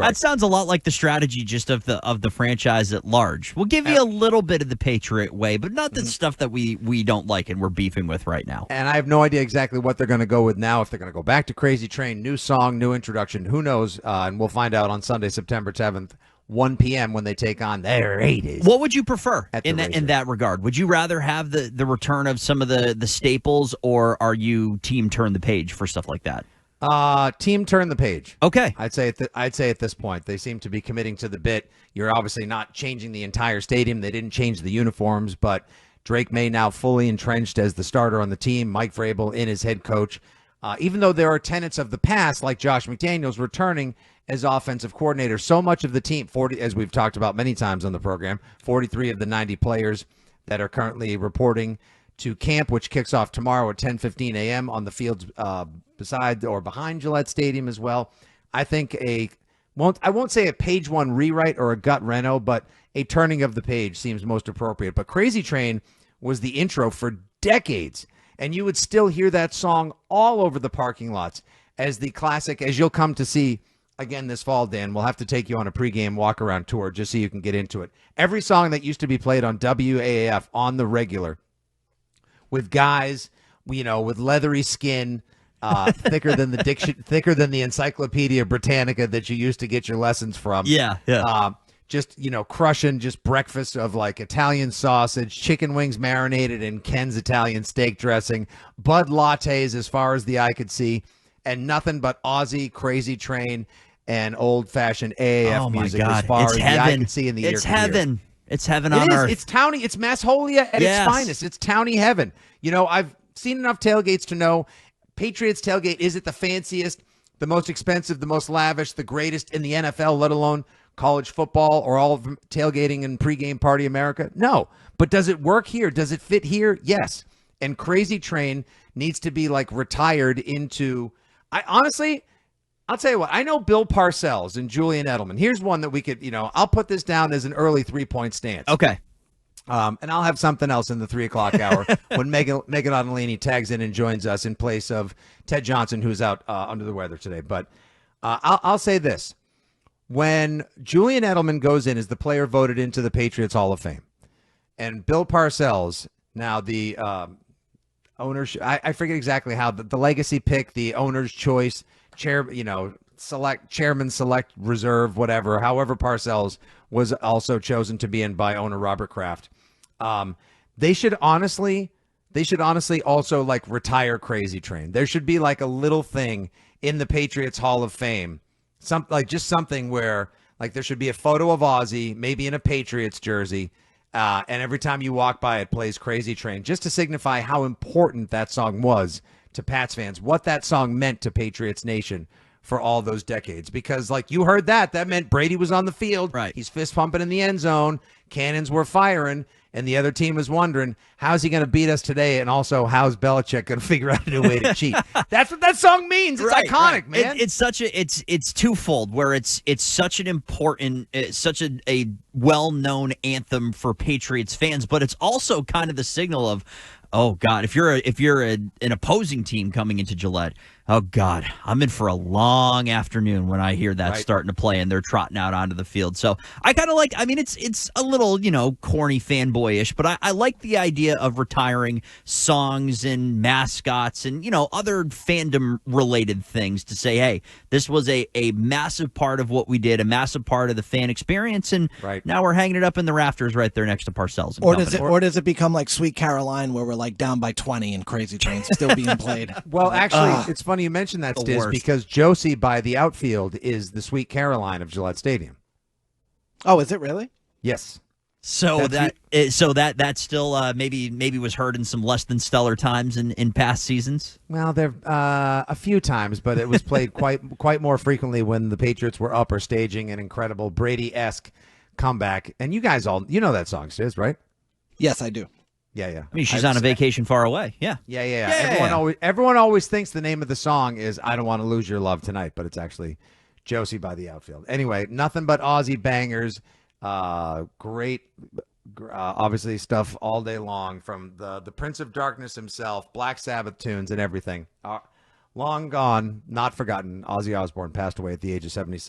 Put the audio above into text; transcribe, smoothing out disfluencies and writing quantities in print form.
That sounds a lot like the strategy just of the franchise at large. We'll give you a little bit of the Patriot way, but not the stuff that we don't like and we're beefing with right now. And I have no idea exactly what they're going to go with now. If they're going to go back to Crazy Train, new song, new introduction, who knows? And we'll find out on Sunday, September 7th, 1 p.m. when they take on their 80s. What would you prefer in that regard? Would you rather have the return of some of the staples, or are you team turn the page for stuff like that? Team turn the page. Okay. I'd say at this point they seem to be committing to the bit. You're obviously not changing the entire stadium. They didn't change the uniforms, but Drake May now fully entrenched as the starter on the team. Mike Vrabel in as head coach. Even though there are tenets of the past, like Josh McDaniels returning as offensive coordinator, so much of the team, 40, as we've talked about many times on the program, 43 of the 90 players that are currently reporting to camp, which kicks off tomorrow at 10:15 a.m. on the fields beside or behind Gillette Stadium as well. I think I won't say a page one rewrite or a gut reno, but a turning of the page seems most appropriate. But Crazy Train was the intro for decades, and you would still hear that song all over the parking lots as the classic, as you'll come to see again this fall, Dan. We'll have to take you on a pregame walk-around tour just so you can get into it. Every song that used to be played on WEAF on the regular with guys, with leathery skin, thicker than the Encyclopedia Britannica that you used to get your lessons from. Yeah. Just, crushing just breakfast of like Italian sausage, chicken wings marinated in Ken's Italian steak dressing, Bud lattes as far as the eye could see, and nothing but Ozzy, Crazy Train, and old-fashioned AAF music as far as the eye could see in the ear. It's heaven. It's heaven on earth. It's towny. It's Massholia at its finest. It's towny heaven. I've seen enough tailgates to know Patriots tailgate isn't the fanciest, the most expensive, the most lavish, the greatest in the NFL, let alone college football or all of tailgating and pregame party America. No. But does it work here? Does it fit here? Yes. And Crazy Train needs to be like retired into, I'll tell you what, I know Bill Parcells and Julian Edelman. Here's one that we could, I'll put this down as an early 3-point stance. Okay. And I'll have something else in the 3 o'clock hour when Megan Ottolini tags in and joins us in place of Ted Johnson, who's out under the weather today. But I'll say this. When Julian Edelman goes in as the player voted into the Patriots Hall of Fame, and Bill Parcells, now the owner's, I forget exactly how, the legacy pick, the owner's choice, chairman select reserve, whatever, however Parcells was also chosen to be in by owner Robert Kraft. They should honestly also like retire Crazy Train. There should be like a little thing in the Patriots Hall of Fame, something where like there should be a photo of Ozzy, maybe in a Patriots jersey, and every time you walk by it plays Crazy Train, just to signify how important that song was to Pats fans, what that song meant to Patriots Nation for all those decades. Because like you heard that meant Brady was on the field. Right. He's fist pumping in the end zone. Cannons were firing. And the other team is wondering, how's he going to beat us today? And also, how's Belichick going to figure out a new way to cheat? That's what that song means. It's iconic, man. It's twofold, where it's such an important, such a well-known anthem for Patriots fans, but it's also kind of the signal of, oh God, if you're an opposing team coming into Gillette, oh God, I'm in for a long afternoon when I hear that starting to play and they're trotting out onto the field. So I kind of like, it's a little, corny fanboyish, but I like the idea of retiring songs and mascots and, other fandom related things to say, hey, this was a massive part of what we did, a massive part of the fan experience. And now we're hanging it up in the rafters right there next to Parcells. Or does it become like Sweet Caroline where we're like down by 20 and Crazy Train's still being played? Well, actually, it's funny you mentioned that, Stiz, because Josie by the outfield is the Sweet Caroline of Gillette Stadium. Oh, is it really? Yes. So that still maybe was heard in some less than stellar times in past seasons. Well, there a few times, but it was played quite more frequently when the Patriots were up or staging an incredible Brady-esque comeback. And you guys all that song, Stiz, right? Yes, I do. Yeah. I mean, she's on a vacation far away. Yeah. Everyone always thinks the name of the song is "I Don't Want to Lose Your Love Tonight," but it's actually Josie by the outfield. Anyway, nothing but Ozzy bangers. Great, obviously stuff all day long from the Prince of Darkness himself, Black Sabbath tunes and everything. Long gone, not forgotten. Ozzy Osbourne passed away at the age of 76.